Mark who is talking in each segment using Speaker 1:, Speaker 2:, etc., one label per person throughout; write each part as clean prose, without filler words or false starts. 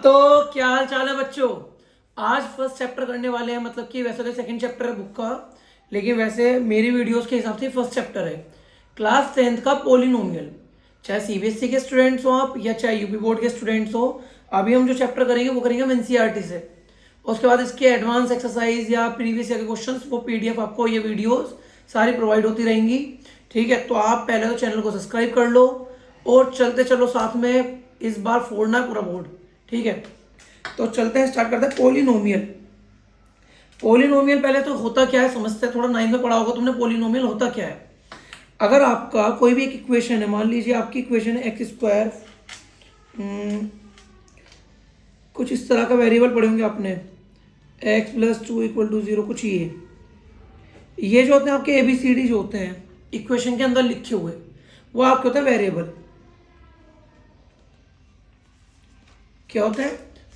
Speaker 1: तो क्या हाल चाल है बच्चों। आज फर्स्ट चैप्टर करने वाले हैं, मतलब कि वैसे तो सेकंड चैप्टर है बुक का, लेकिन वैसे मेरी वीडियोस के हिसाब से फर्स्ट चैप्टर है। क्लास 10th का पोलिनोमियल, चाहे सीबीएसई के स्टूडेंट्स हो आप या चाहे यूपी बोर्ड के स्टूडेंट्स हो। अभी हम जो चैप्टर करेंगे वो करेंगे हम एनसीईआरटी से। उसके बाद इसके एडवांस एक्सरसाइज या प्रीवियस ईयर के क्वेश्चंस वो पीडीएफ आपको ये वीडियोस सारी प्रोवाइड होती रहेंगी। ठीक है, तो आप पहले तो चैनल को सब्सक्राइब कर लो और चलते चलो साथ में, इस बार फोड़ना है पूरा बोर्ड। ठीक है, तो चलते हैं, स्टार्ट करते हैं। पोलिनोमियल। पोलिनोमियल पहले तो होता क्या है समझते हैं, थोड़ा नाइन्थ में पढ़ा होगा तुमने पोलिनोमियल होता क्या है। अगर आपका कोई भी एक इक्वेशन है, मान लीजिए आपकी इक्वेशन है एक्स स्क्वायर, कुछ इस तरह का वेरिएबल पढ़े होंगे आपने, एक्स प्लस 2 = 0, कुछ ये जो होते हैं आपके ABCD जो होते हैं इक्वेशन के अंदर लिखे हुए, वो आपके होते हैं वेरिएबल। क्या होता है?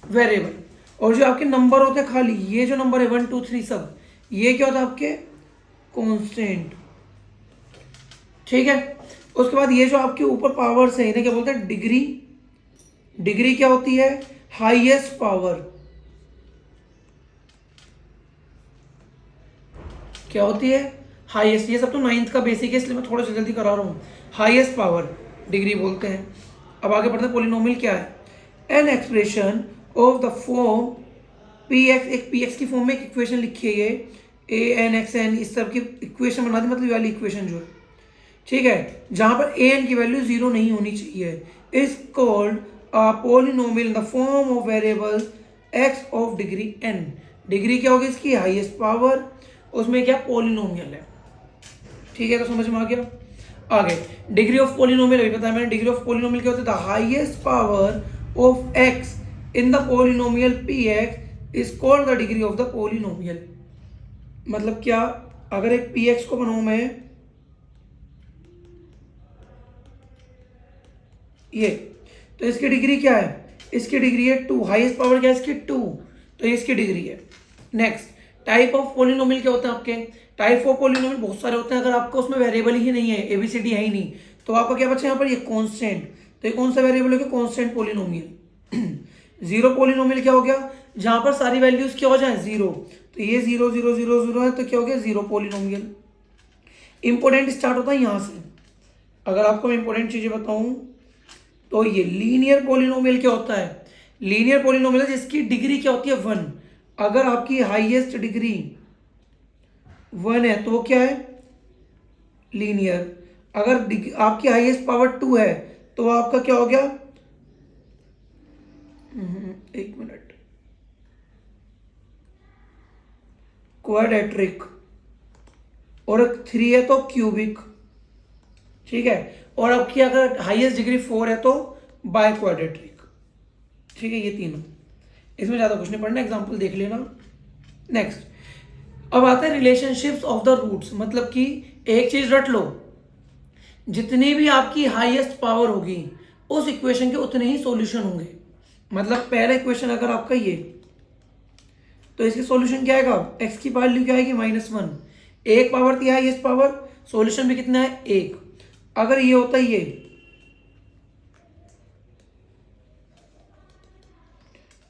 Speaker 1: वेरिएबल। और जो आपके नंबर होते हैं खाली, ये जो नंबर है 1 2 3 सब, ये क्या होता है आपके? कांस्टेंट। ठीक है, उसके बाद ये जो आपके ऊपर पावर्स है इन्हें क्या बोलते हैं? डिग्री। डिग्री क्या होती है? Highest power. क्या होती है? हाईएस्ट। ये सब तो नाइन्थ का बेसिक है इसलिए मैं थोड़ा सा जल्दी करा रहा हूँ। हाईएस्ट पावर डिग्री बोलते हैं। अब आगे बढ़ते हैं, पोलिनोमियल क्या है? An expression of the form P x, एक पी एक्स की फॉर्म में एक इक्वेशन लिखी है, ये ए एन एक्स एन इस तरह की इक्वेशन बना दी, मतलब वाली इक्वेशन जो है, ठीक है, जहां पर ए एन की वैल्यू 0 नहीं होनी चाहिए, is called a polynomial in the form of variable x of degree n. Degree क्या होगी इसकी? Highest power. उसमें क्या? पोलिनोमियल है। ठीक है, तो समझ में आ गया। आगे डिग्री ऑफ पोलिनोमियल अभी बताया मैंने। डिग्री ऑफ पोलिनोमियल क्या होता है? The highest power of x in the polynomial P x is called the degree of the polynomial. मतलब क्या? अगर एक पी एक्स को बनाऊं मैं, ये, तो इसकी डिग्री क्या है? इसकी डिग्री है 2। हाईएस्ट पावर क्या है इसकी? 2। तो ये इसकी डिग्री है। नेक्स्ट, टाइप ऑफ पोलिनोमियल क्या होता है आपके? टाइप ऑफ पोलिनोमियल बहुत सारे होते हैं। अगर आपको उसमें वेरिएबल ही नहीं है, एबीसीडी है ही नहीं, तो आपका क्या बचा यहाँ पर? ये कांस्टेंट। तो ये कौन सा वेरिएबल हो गया? Constant polynomial. जीरो पोलिनोमियल क्या हो गया? जहां पर सारी वैल्यूज क्या हो जाए? 0। तो ये 0 0 0 0 है, तो क्या हो गया? Zero polynomial. इंपोर्टेंट स्टार्ट होता है यहां से। अगर आपको मैं इंपोर्टेंट चीजें बताऊं तो ये लीनियर पोलिनोमियल क्या होता है? लीनियर पोलिनोमियल जिसकी डिग्री क्या होती है? 1। अगर आपकी हाईएस्ट डिग्री 1 है तो वो क्या है? लीनियर। अगर आपकी हाईएस्ट पावर 2 है तो आपका क्या हो गया? एक मिनट, क्वाड्रेटिक। और 3 है तो क्यूबिक। ठीक है, और आपकी अगर हाईएस्ट डिग्री 4 है तो बाय क्वाड्रेटिक। ठीक है, ये तीनों। इसमें ज़्यादा कुछ नहीं पढ़ना, एग्जाम्पल देख लेना। नेक्स्ट, अब आते हैं रिलेशनशिप्स ऑफ द रूट्स। मतलब कि एक चीज रट लो, जितनी भी आपकी हाईएस्ट पावर होगी उस इक्वेशन के उतने ही सॉल्यूशन होंगे। मतलब पहला इक्वेशन अगर आपका ये, तो इसके सॉल्यूशन क्या आएगा? एक्स की वैल्यू क्या आएगी? -1। एक पावर थी हाईएस्ट पावर, सॉल्यूशन भी कितना है? 1। अगर ये होता है ये,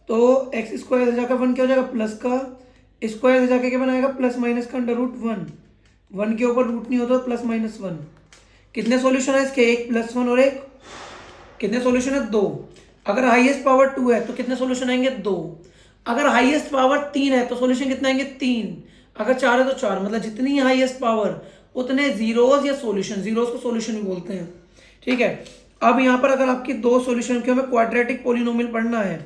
Speaker 1: तो एक्स स्क्वायर जाकर 1 क्या हो जाएगा? प्लस का स्क्वायर जाके क्या बनाएगा? प्लस माइनस का √1। 1 के ऊपर रूट नहीं होता, प्लस -1। कितने सॉल्यूशन है इसके? 1 + 1 और 1। कितने सॉल्यूशन है? 2। अगर हाईएस्ट पावर 2 है तो कितने सॉल्यूशन आएंगे? 2। अगर हाईएस्ट पावर 3 है तो सॉल्यूशन कितना आएंगे? 3। अगर 4 है तो 4। मतलब जितनी हाईएस्ट पावर उतने जीरोस या सॉल्यूशन। जीरोस को सॉल्यूशन भी बोलते हैं। ठीक है, अब यहाँ पर अगर आपकी दो सॉल्यूशन की हमें क्वाड्रेटिक पोलिनोमियल पढ़ना है,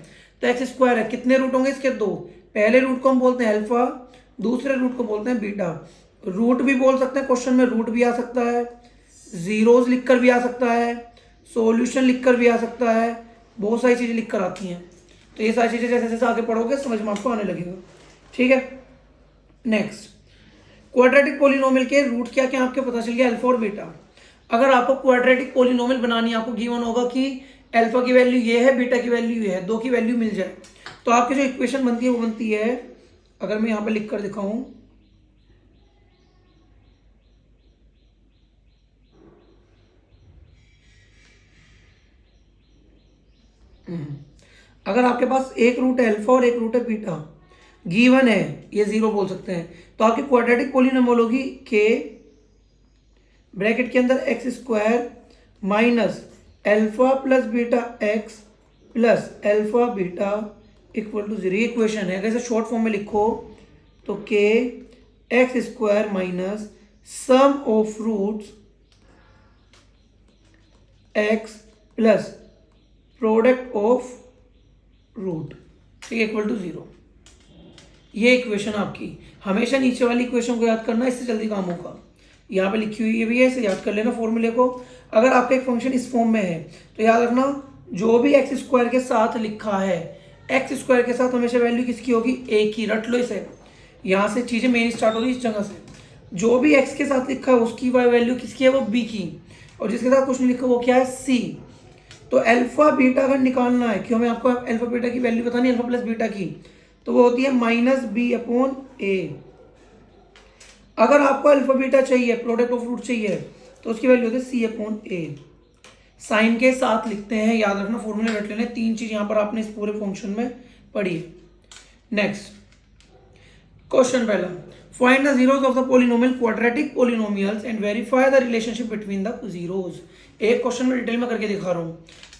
Speaker 1: तो एक्स स्क्वायर है, कितने रूट होंगे इसके? 2। पहले रूट को हम बोलते हैं अल्फा, दूसरे रूट को बोलते हैं बीटा। रूट भी बोल सकते हैं, क्वेश्चन में रूट भी आ सकता है, जीरोस लिखकर भी आ सकता है, सॉल्यूशन लिखकर भी आ सकता है, बहुत सारी चीजें लिखकर आती हैं। तो ये सारी चीजें जैसे जैसे आगे पढ़ोगे समझ में आपको आने लगेगा। ठीक है, नेक्स्ट, क्वाड्रेटिक पोलिनोमियल के रूट क्या क्या आपके पता चल गया? अल्फा और बीटा। अगर आपको क्वाड्रेटिक पोलिनोमियल बनानी है, आपको गिवन होगा कि अल्फा की वैल्यू ये है, बीटा की वैल्यू ये है, दो की वैल्यू मिल जाए, तो आपकी जो इक्वेशन बनती है वो बनती है, अगर मैं यहां पर लिख कर दिखाऊं, अगर आपके पास एक रूट है अल्फा और एक रूट है बीटा, गिवन है, ये 0 बोल सकते हैं, तो आपकी क्वाड्रेटिक पॉलिनोमियल होगी के ब्रैकेट के अंदर x square minus alpha plus beta x plus alpha beta equal to 0। Equation है, अगर इसे शॉर्ट फॉर्म में लिखो तो k x square minus sum of roots x plus product of root, ठीक है, इक्वल टू 0। ये इक्वेशन आपकी, हमेशा नीचे वाली इक्वेशन को याद करना, इससे जल्दी काम होगा। यहाँ पे लिखी हुई भी है, इसे याद कर लेना फॉर्मूले को। अगर आपका एक फंक्शन इस फॉर्म में है तो याद रखना जो भी एक्स स्क्वायर के साथ लिखा है, एक्स स्क्वायर के साथ हमेशा वैल्यू किसकी होगी, ए की। रट लो इसे, यहाँ से चीज़ें मेन स्टार्ट हो रही है इस जगह से। जो भी एक्स के साथ लिखा है उसकी वैल्यू किसकी है, वो बी की, और जिसके साथ कुछ नहीं लिखा वो क्या है, सी। तो अल्फा बीटा अगर निकालना है, क्यों, हमें आपको अल्फा बीटा की वैल्यू बतानी है, अल्फा प्लस बीटा की, तो वो होती है माइनस बी अपॉन ए। अगर आपको अल्फा बीटा चाहिए, प्रोडक्ट ऑफ रूट चाहिए, तो उसकी वैल्यू होती है सी अपॉन ए। साइन के साथ लिखते हैं, याद रखना फॉर्मूले रट लेने। 3 चीज यहां पर आपने इस पूरे फंक्शन में पढ़ी है। नेक्स्ट क्वेश्चन पहला, find the zeros of the polynomial quadratic polynomials and verify the relationship between the zeros. एक क्वेश्चन में डिटेल में करके दिखा रहा हूं।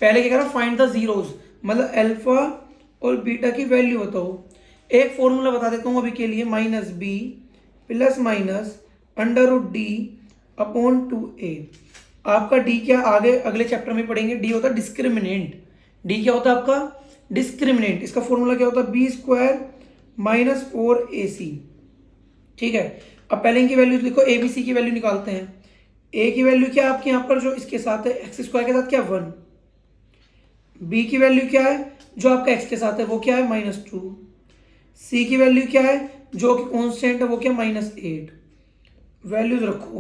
Speaker 1: पहले क्या कह रहा, फाइंड द जीरोस, मतलब अल्फा और बीटा की वैल्यू बताओ। एक फॉर्मूला बता देता हूं अभी के लिए, minus B plus minus under root D upon 2a। आपका डी क्या, आगे अगले चैप्टर में पढ़ेंगे, डी होता है डिस्क्रिमिनेंट। डी क्या होता है आपका, डिस्क्रिमिनेंट। इसका फॉर्मूला क्या होता है, बी स्क्वायर माइनस 4ac, ठीक है। अब पहले इनकी वैल्यू लिखो, ए बी सी की वैल्यू निकालते हैं। ए की वैल्यू क्या है आपके यहाँ पर, जो इसके साथ है एक्स स्क्वायर के साथ क्या, 1। बी की वैल्यू क्या है, जो आपका एक्स के साथ है वो क्या है, -2। सी की वैल्यू क्या है, जो कि कांस्टेंट है वो क्या, -8। वैल्यूज रखो,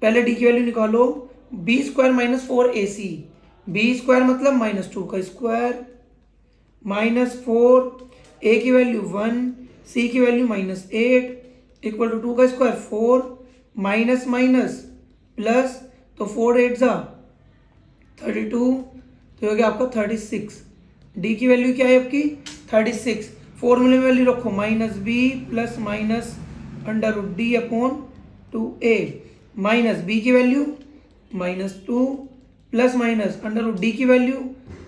Speaker 1: पहले डी की वैल्यू निकालो, b square minus 4ac। B square मतलब -2 का स्क्वायर -4, ए की वैल्यू 1, सी की वैल्यू -8 इक्वल टू 2 का स्क्वायर 4 माइनस माइनस प्लस, तो 4 8 जा 32, तो हो गया आपका 36। डी की वैल्यू क्या है आपकी, 36। फॉर्मूले में वैल्यू रखो, minus B plus minus under root D upon 2a, minus B की value -2 plus minus under root D की वैल्यू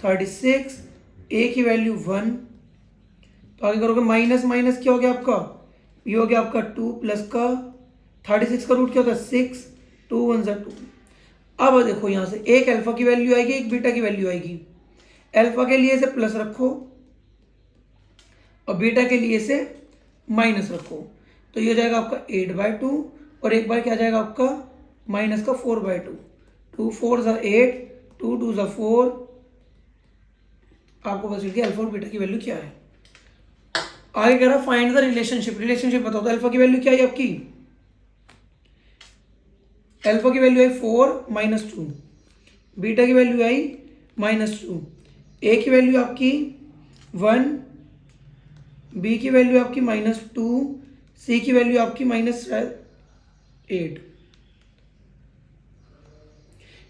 Speaker 1: 36, ए की वैल्यू 1। तो आगे करोगे माइनस माइनस क्या हो गया आपका, ये हो गया आपका 2 प्लस का 36 का रूट क्या होता है 6, 2 1 जा 2। अब देखो यहाँ से एक अल्फा की वैल्यू आएगी, एक बीटा की वैल्यू आएगी। अल्फा के लिए इसे प्लस रखो और बीटा के लिए इसे माइनस रखो, तो ये हो जाएगा आपका 8/2 और एक बार क्या जाएगा आपका माइनस का 4/2। 2 4 जा 8, 2 2 जा 4। आपको बस गया अल्फा और बीटा की वैल्यू क्या है। आगे कह रहा फाइंड द रिलेशनशिप। रिलेशनशिप बताओ, तो अल्फा की वैल्यू क्या है आपकी, अल्फा की वैल्यू आई 4 -2, बीटा की वैल्यू आई -2, ए की वैल्यू आपकी 1, बी की वैल्यू आपकी -2, सी की वैल्यू आपकी -8।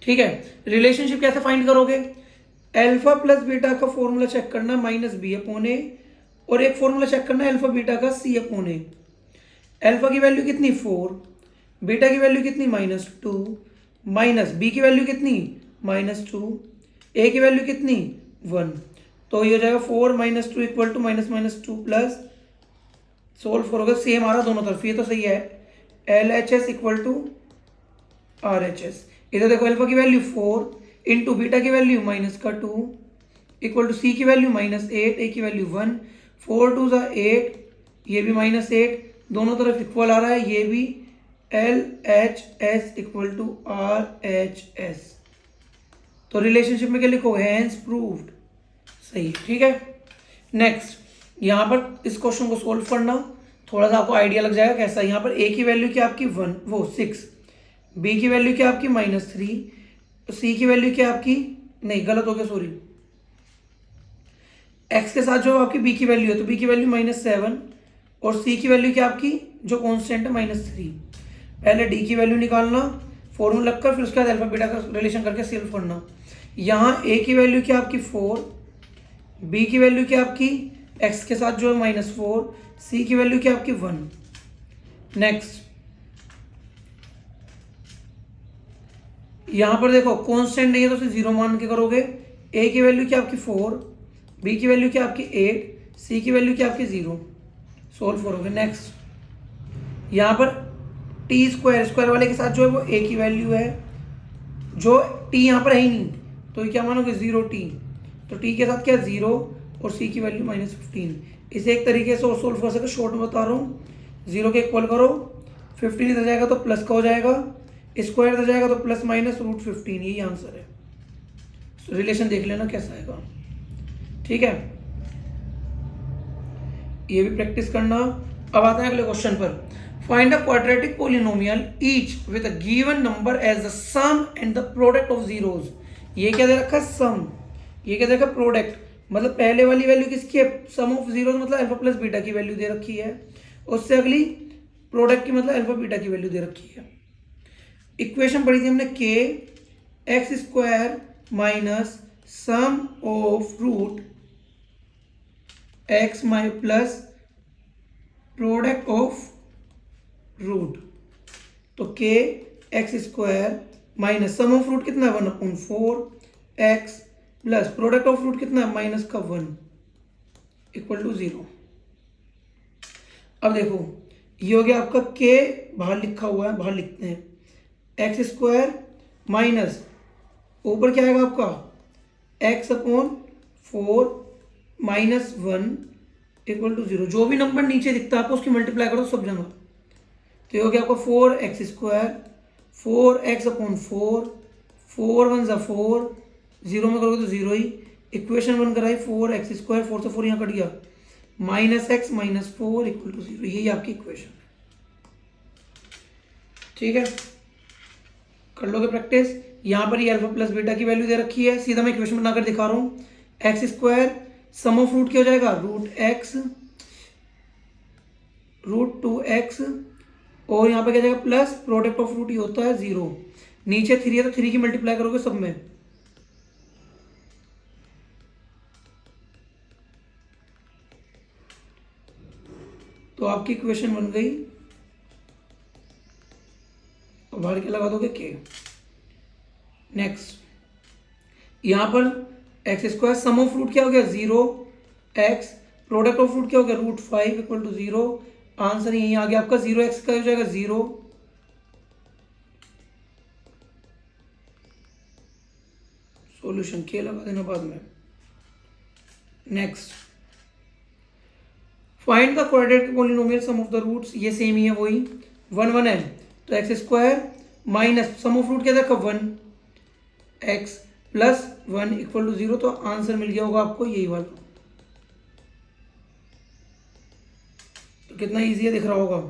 Speaker 1: ठीक है, रिलेशनशिप कैसे फाइंड करोगे, अल्फा प्लस बीटा का फॉर्मूला चेक करना -b अपॉन a, और एक फॉर्मूला चेक करना अल्फा बीटा का c अपॉन a। अल्फा की वैल्यू कितनी 4, बीटा की वैल्यू कितनी -2, माइनस बी की वैल्यू कितनी -2, ए की वैल्यू कितनी 1। तो ये हो जाएगा 4 -2 इक्वल टू -2 प्लस, सोल्व करोगे सेम आ रहा दोनों तरफ, ये तो सही है, LHS इक्वल टू RHS। इधर देखो अल्फा की वैल्यू 4 इंटू बीटा की वैल्यू -2 इक्वल टू सी की वैल्यू -8, ए की वैल्यू 1, 4 2 जा 8, ये भी -8, दोनों तरफ इक्वल आ रहा है, ये भी LHS इक्वल टू RHS। तो रिलेशनशिप में क्या लिखोगे, हैंस प्रूव्ड, सही, ठीक है। नेक्स्ट यहाँ पर इस क्वेश्चन को सोल्व करना, थोड़ा सा आपको आइडिया लग जाएगा कैसा। यहाँ पर ए की वैल्यू क्या आपकी 6, बी की वैल्यू क्या आपकी -3, सी की वैल्यू क्या आपकी, नहीं गलत हो गया सॉरी, एक्स के साथ जो आपकी बी की वैल्यू है, तो बी की वैल्यू -7 और सी की वैल्यू क्या आपकी जो कांस्टेंट है -3। पहले डी की वैल्यू निकालना, फॉर्मूला लगकर, फिर उसके बाद अल्फा बीटा का रिलेशन करके सॉल्व करना। यहाँ ए की वैल्यू क्या आपकी 4, बी की वैल्यू क्या आपकी एक्स के साथ जो है -4, सी की वैल्यू क्या आपकी 1। नेक्स्ट यहां पर देखो कांस्टेंट नहीं है तो उसे 0 मान के करोगे। ए की वैल्यू क्या आपकी 4, बी की वैल्यू क्या आपकी 8, सी की वैल्यू क्या आपकी 0, सोल्व करोगे। नेक्स्ट यहाँ पर टी स्क्वायर वाले के साथ जो है वो ए की वैल्यू है, जो टी यहाँ पर है ही नहीं तो ये क्या मानोगे 0t, तो टी के साथ क्या 0 और सी की वैल्यू -15। इसे एक तरीके से और सोल्व कर सकते, शॉर्ट में बता रहा हूँ। 0 के इक्वल करो, 15 इधर जाएगा तो प्लस का हो जाएगा, स्क्वायर इधर जाएगा तो +-√15, यही आंसर है। तो रिलेशन देख लेना कैसा आएगा, ठीक है। ये भी प्रैक्टिस करना। अब आते हैं अगले क्वेश्चन पर। Find a quadratic polynomial each with a given number as the sum and the product of zeros. ये क्या दे रखा है सम, ये क्या दे रखा है प्रोडक्ट, मतलब पहले वाली वैल्यू किसकी है सम ऑफ जीरोज मतलब अल्फा प्लस बीटा की वैल्यू दे रखी है, उससे अगली प्रोडक्ट की मतलब अल्फा बीटा की वैल्यू दे रखी है। इक्वेशन पढ़ी थी हमने k x square minus sum of root x plus product of root, तो k x square minus sum of root कितना है 1/4 x plus product of root कितना है -1 इक्वल टू 0। अब देखो ये हो गया आपका के, बाहर लिखा हुआ है, बाहर लिखते हैं एक्स स्क्वायर माइनस ऊपर क्या आएगा आपका x/4 -1 इक्वल टू 0। जो भी नंबर नीचे दिखता है आपको उसकी मल्टीप्लाई करो सब जगह, तो ये हो गया आपका 4x स्क्वायर 4x/4 4 1 4, 0 में करोगे तो 0 ही। इक्वेशन बन कर आई 4x स्क्वायर, 4 से 4 यहाँ कट गया, -x -4 इक्वल टू 0, यही आपकी इक्वेशन है, ठीक है। कर लोगे प्रैक्टिस। यहाँ पर ये अल्फा प्लस बीटा की वैल्यू दे रखी है, सीधा मैं इक्वेशन बनाकर दिखा रहा हूँ। X square sum of root क्या हो जाएगा √x √2x, और यहाँ पे क्या जाएगा प्लस प्रोडक्ट ऑफ रूट ये होता है 0, नीचे 3 है तो 3 की मल्टीप्लाई करोगे सब में, तो आपकी इक्वेशन बन गई, और बाहर क्या लगा दोगे के। नेक्स्ट यहाँ पर x square sum of root क्या हो गया 0x, प्रोडक्ट ऑफ रूट क्या हो गया √5 इक्वल टू 0। आंसर यही आ गया आपका 0x का हो जाएगा 0, सॉल्यूशन के लगा देना बाद में। Next find the quadratic polynomial sum of the roots, ये सेम ही है वही 1 1 है, तो x square minus sum of root क्या देखा 1x प्लस 1 इक्वल टू 0, तो आंसर मिल गया होगा आपको यही वाला। तो कितना इजी है दिख रहा होगा,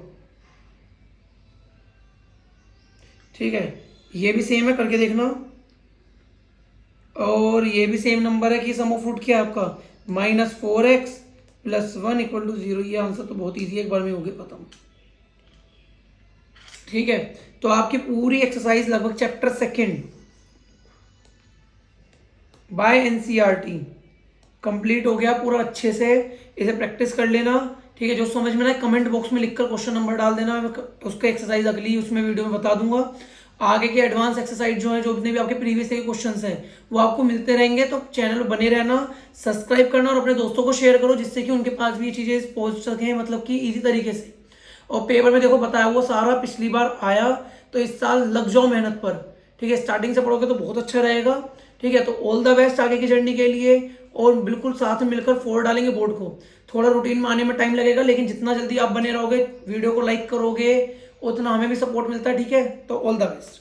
Speaker 1: ठीक है। ये भी सेम है करके देखना, और ये भी सेम नंबर है कि सम ऑफ रूट क्या है आपका -4x प्लस 1 इक्वल टू 0। ये आंसर तो बहुत इजी है, एक बार में हो गया खत्म, ठीक है। तो आपकी पूरी एक्सरसाइज लगभग चैप्टर 2 बाय एनसीईआरटी कंप्लीट हो गया पूरा अच्छे से। इसे प्रैक्टिस कर लेना, ठीक है। जो समझ में ना कमेंट बॉक्स में लिखकर क्वेश्चन नंबर डाल देना, उसका एक्सरसाइज अगली उसमें वीडियो में बता दूंगा। आगे के एडवांस एक्सरसाइज जो है, जो जितने भी आपके प्रीवियस के क्वेश्चंस हैं वो आपको मिलते रहेंगे, तो चैनल बने रहना, सब्सक्राइब करना और अपने दोस्तों को शेयर करो, जिससे कि उनके पास भी ये चीज़ें पहुंच सकें, मतलब कि ईजी तरीके से। और पेपर में देखो बताया हुआ सारा पिछली बार आया, तो इस साल लग जाओ मेहनत पर, ठीक है। स्टार्टिंग से पढ़ोगे तो बहुत अच्छा रहेगा, ठीक है। तो ऑल द बेस्ट आगे की जर्नी के लिए, और बिल्कुल साथ में मिलकर 4 डालेंगे बोर्ड को। थोड़ा रूटीन में आने में टाइम लगेगा, लेकिन जितना जल्दी आप बने रहोगे, वीडियो को लाइक करोगे, उतना हमें भी सपोर्ट मिलता है, ठीक है। तो ऑल द बेस्ट।